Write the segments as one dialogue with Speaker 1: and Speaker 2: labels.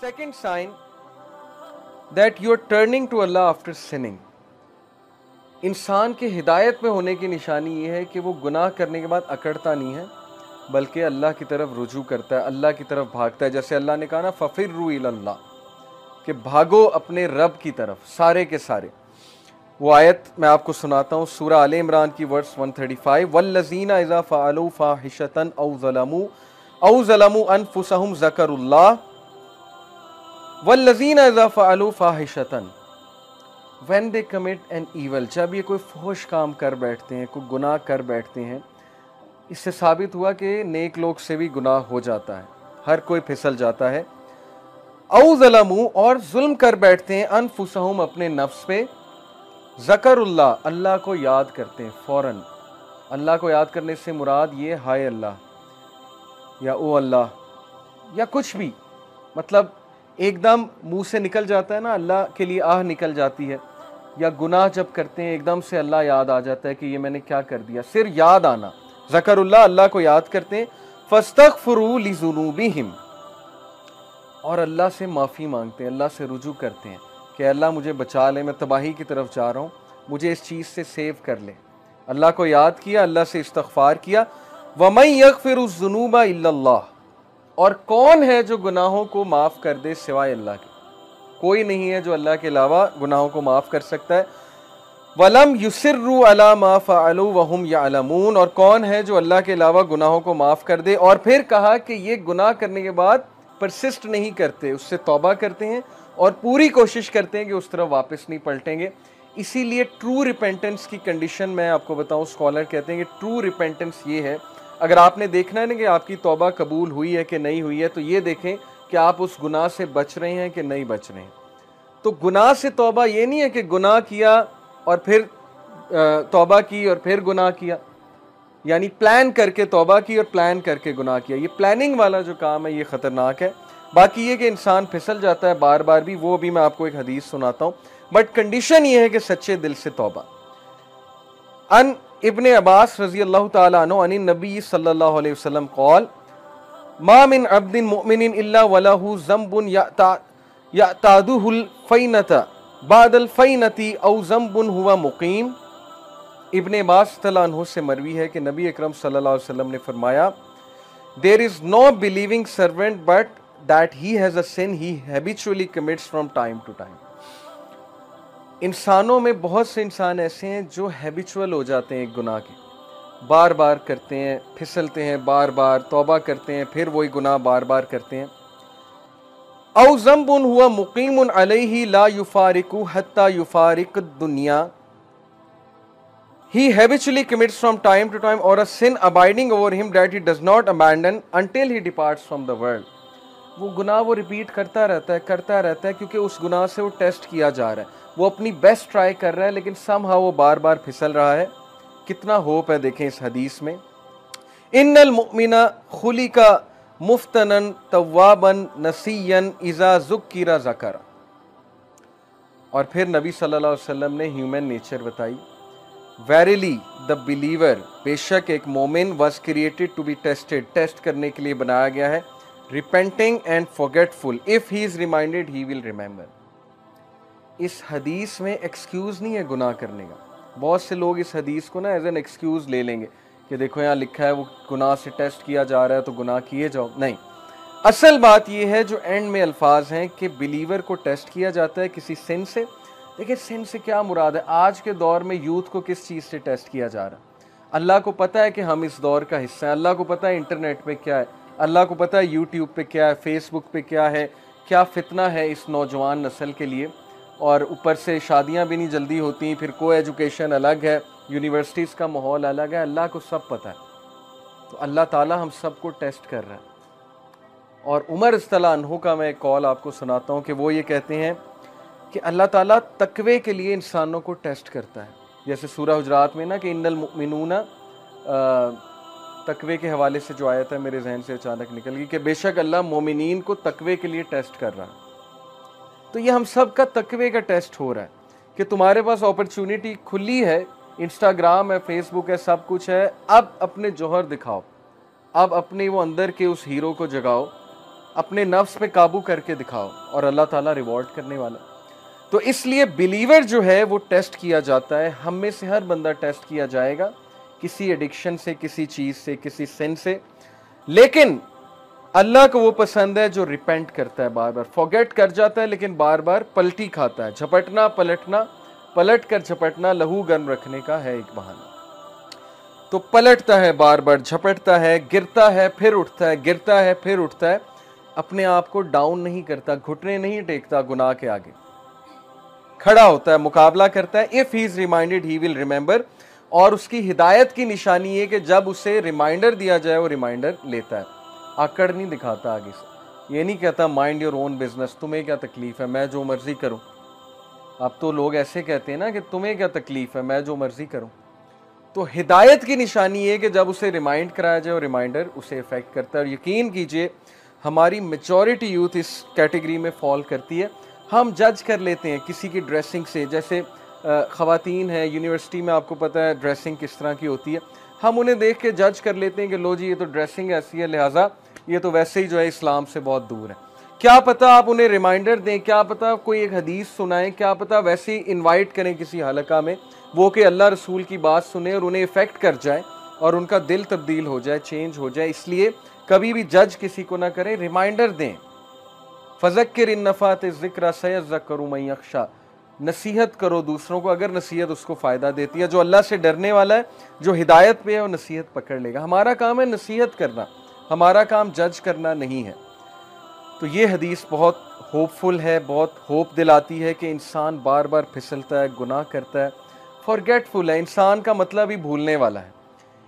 Speaker 1: Second sign that you are turning to Allah after sinning. इंसान के हिदायत में होने की निशानी ये है कि वो गुनाह करने के बाद अकड़ता नहीं है, बल्कि अल्लाह की तरफ रुजू करता है, अल्लाह की तरफ भागता है। जैसे अल्लाह ने कहा ना, फफिर्रू इलल्लाह, कि भागो अपने रब की तरफ सारे के सारे। वो आयत मैं आपको सुनाता हूँ, सूरह आले इमरान की वर्स 135, वल्लज़ीना इज़ा फ़अलू फ़ाहिशतन औ ज़लमू अनफुसहुम ज़करुल्लाह वल्लज़ीना इज़ा फ़अलू फ़ाहिशतन, when they commit an evil, जब ये कोई फहश काम कर बैठते हैं, कोई गुनाह कर बैठते हैं। इससे साबित हुआ कि नेक लोग से भी गुनाह हो जाता है, हर कोई फिसल जाता है। औ ज़लमू, और जुल्म कर बैठते हैं, अनफुसहुम, अपने नफ्स पे, ज़करुल्लाह, अल्लाह को याद करते हैं फौरन। अल्लाह को याद करने से मुराद ये हाय अल्लाह या ओ अल्लाह या कुछ भी, मतलब एकदम मुंह से निकल जाता है ना, अल्लाह के लिए आह निकल जाती है। या गुनाह जब करते हैं एकदम से अल्लाह याद आ जाता है कि ये मैंने क्या कर दिया, सिर्फ याद आना, ज़करुल्लाह, अल्लाह को याद करते हैं। फस्तगफिरू लिज़ुनूबिहिम, और अल्लाह से माफ़ी मांगते हैं, अल्लाह से रुजू करते हैं कि अल्लाह मुझे बचा ले, मैं तबाही की तरफ जा रहा हूँ, मुझे इस चीज़ से सेव कर ले। अल्लाह को याद किया, अल्लाह से इस्तग़फ़ार किया। वमन यग़फ़िरुज़्ज़ुनूबा इल्लल्लाह, और कौन है जो गुनाहों को माफ़ कर दे सिवाय अल्लाह के? कोई नहीं है जो अल्लाह के अलावा गुनाहों को माफ़ कर सकता है। वलम युसिर्रू अला मा फ़अलू वहुम यअलमून, और कौन है जो अल्लाह के अलावा गुनाहों को माफ़ कर दे। और फिर कहा कि ये गुनाह करने के बाद परसिस्ट नहीं करते, उससे तौबा करते हैं और पूरी कोशिश करते हैं कि उस तरफ वापस नहीं पलटेंगे। इसीलिए ट्रू रिपेंटेंस की कंडीशन मैं आपको बताऊं, स्कॉलर कहते हैं कि ट्रू रिपेंटेंस ये है, अगर आपने देखना है ना कि आपकी तौबा कबूल हुई है कि नहीं हुई है, तो ये देखें कि आप उस गुनाह से बच रहे हैं कि नहीं बच रहे हैं। तो गुनाह से तौबा ये नहीं है कि गुनाह किया और फिर तौबा की और फिर गुनाह किया, यानी प्लान करके तौबा की और प्लान करके गुनाह किया। ये प्लानिंग वाला जो काम है ये ख़तरनाक है। बाकी ये कि इंसान फिसल जाता है बार बार भी, वो भी मैं आपको एक हदीस सुनाता हूँ, बट कंडीशन ये है कि सच्चे दिल से तौबा। अन इब्ने अब्बास रज़ी अल्लाह तआला अन्हु अन नबी सल्लल्लाहु अलैहि वसल्लम क़ाल, मा मिन अब्दिन मुमिनिन इल्ला वलहु ज़ंबुन यअतादुहुल फ़ैनता बादल फ़ैनती औ ज़ंबुन हुवा मुक़ीम। इब्ने अब्बास तआला अन्हु से मरवी है कि नबी अकरम सल्लल्लाहु अलैहि वसल्लम ने फरमाया, there is no believing servant but that he has a sin he habitually commits from time to time. इंसानों में बहुत से इंसान ऐसे हैं जो हैबिचुअल हो जाते हैं एक गुनाह के, बार बार करते हैं, फिसलते हैं, बार बार तौबा करते हैं, फिर वही गुनाह बार बार करते हैं। औ ज़ंबुन हुआ मुक़ीमुन अलैहि ला युफ़ारिकु हत्ता युफ़ारिक दुनिया, he habitually commits from time to time, or a sin abiding over him that he does not abandon until he departs from the world। वो गुनाह वो रिपीट करता रहता है क्योंकि उस गुनाह से वो टेस्ट किया जा रहा है, वो अपनी बेस्ट ट्राई कर रहा है, लेकिन समहाउ वो बार बार फिसल रहा है। कितना होप है देखें इस हदीस में। इन्नल मुमिना खुलिका मुफ्तनन तव्वाबन नसियन इज़ा ज़ुक्किरा ज़करा। और फिर नबी सल्लल्लाहु अलैहि वसल्लम ने ह्यूमन नेचर बताई। वेरिली द बिलीवर, बेशक एक मोमिन, was created to be tested, test करने के लिए बनाया गया है। Repenting and forgetful, if he is reminded he will remember. इस हदीस में एक्सक्यूज नहीं है गुनाह करने का। बहुत से लोग इस हदीस को ना एज एन एक्सक्यूज ले लेंगे कि देखो यहाँ लिखा है वो गुनाह से टेस्ट किया जा रहा है तो गुनाह किए जाओ। नहीं, असल बात यह है जो एंड में अल्फाज हैं कि बिलीवर को टेस्ट किया जाता है किसी सिन से। देखिए सिन से क्या मुराद है? आज के दौर में यूथ को किस चीज़ से टेस्ट किया जा रहा है? अल्लाह को पता है कि हम इस दौर का हिस्सा हैं, अल्लाह को पता है इंटरनेट पे क्या है, अल्लाह को पता है यूट्यूब पे क्या है, फेसबुक पे क्या है, क्या फितना है इस नौजवान नस्ल के लिए। और ऊपर से शादियां भी नहीं जल्दी होती, फिर को एजुकेशन अलग है, यूनिवर्सिटीज़ का माहौल अलग है, अल्लाह को सब पता है। तो अल्लाह ताला हम सबको टेस्ट कर रहा है। और उमर रज़ियल्लाहु अन्हु का मैं एक कॉल आपको सुनाता हूँ कि वो ये कहते हैं कि अल्लाह ताला तकवे के लिए इंसानों को टेस्ट करता है। जैसे सूरह हुजरात में ना कि इन्नल मुमिनूना, तकवे के हवाले से जो आयत है मेरे जहन से अचानक निकल गई कि बेशक अल्लाह मोमिनीन को तकवे के लिए टेस्ट कर रहा है। तो ये हम सब का तकवे का टेस्ट हो रहा है कि तुम्हारे पास अपॉर्चुनिटी खुली है, इंस्टाग्राम है, फेसबुक है, सब कुछ है, अब अपने जौहर दिखाओ, अब अपने वो अंदर के उस हीरो को जगाओ अपने नफ्स पे काबू करके दिखाओ और अल्लाह ताला रिवॉर्ड करने वाला। तो इसलिए बिलीवर जो है वो टेस्ट किया जाता है, हम में से हर बंदा टेस्ट किया जाएगा, किसी एडिक्शन से, किसी चीज से, किसी सिन से। लेकिन अल्लाह को वो पसंद है जो रिपेंट करता है, बार बार फॉरगेट कर जाता है लेकिन बार बार पलटी खाता है। झपटना पलटना, पलट कर झपटना लहू गर्म रखने का है एक बहाना। तो पलटता है, बार बार झपटता है, गिरता है फिर उठता है, गिरता है फिर उठता है, अपने आप को डाउन नहीं करता, घुटने नहीं टेकता गुनाह के आगे, खड़ा होता है, मुकाबला करता है। If he is reminded he will remember. और उसकी हिदायत की निशानी है कि जब उसे रिमाइंडर दिया जाए वो रिमाइंडर लेता है, आकड़ नहीं दिखाता आगे से। ये नहीं कहता माइंड योर ओन बिजनेस, तुम्हें क्या तकलीफ है, मैं जो मर्जी करूं। अब तो लोग ऐसे कहते हैं ना कि तुम्हें क्या तकलीफ है, मैं जो मर्जी करूं। तो हिदायत की निशानी है कि जब उसे रिमाइंड कराया जाए और रिमाइंडर उसे इफेक्ट करता है। और यकीन कीजिए हमारी मेजॉरिटी यूथ इस कैटेगरी में फॉल करती है। हम जज कर लेते हैं किसी की ड्रेसिंग से, जैसे ख़वातीन है यूनिवर्सिटी में, आपको पता है ड्रेसिंग किस तरह की होती है, हम उन्हें देख के जज कर लेते हैं कि लो जी ये तो ड्रेसिंग ऐसी है, लिहाजा ये तो वैसे ही जो है इस्लाम से बहुत दूर है। क्या पता आप उन्हें रिमाइंडर दें, क्या पता कोई एक हदीस सुनाएं, क्या पता वैसे ही इन्वाइट करें किसी हलका में, वो कि अल्लाह रसूल की बात सुने और उन्हें इफेक्ट कर जाए और उनका दिल तब्दील हो जाए, चेंज हो जाए। इसलिए कभी भी जज किसी को ना करें, रिमाइंडर दें। फज़क्किर इन नफ़ात ज़िक्रा सयज़्ज़करु मन यख्शा, नसीहत करो दूसरों को अगर नसीहत उसको फ़ायदा देती है। जो अल्लाह से डरने वाला है, जो हिदायत पे है, वो नसीहत पकड़ लेगा। हमारा काम है नसीहत करना, हमारा काम जज करना नहीं है। तो ये हदीस बहुत होपफुल है, बहुत होप दिलाती है कि इंसान बार बार फिसलता है, गुनाह करता है, फॉरगेटफुल है। इंसान का मतलब ही भूलने वाला है।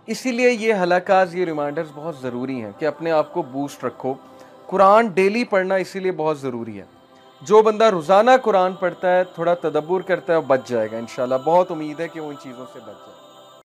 Speaker 1: इसीलिए ये हलाकात, ये रिमाइंडर्स बहुत ज़रूरी हैं कि अपने आप को बूस्ट रखो। कुरान डेली पढ़ना इसीलिए बहुत ज़रूरी है। जो बंदा रोज़ाना कुरान पढ़ता है, थोड़ा तदब्बुर करता है, वो बच जाएगा इंशाल्लाह। बहुत उम्मीद है कि वो इन चीज़ों से बच जाए।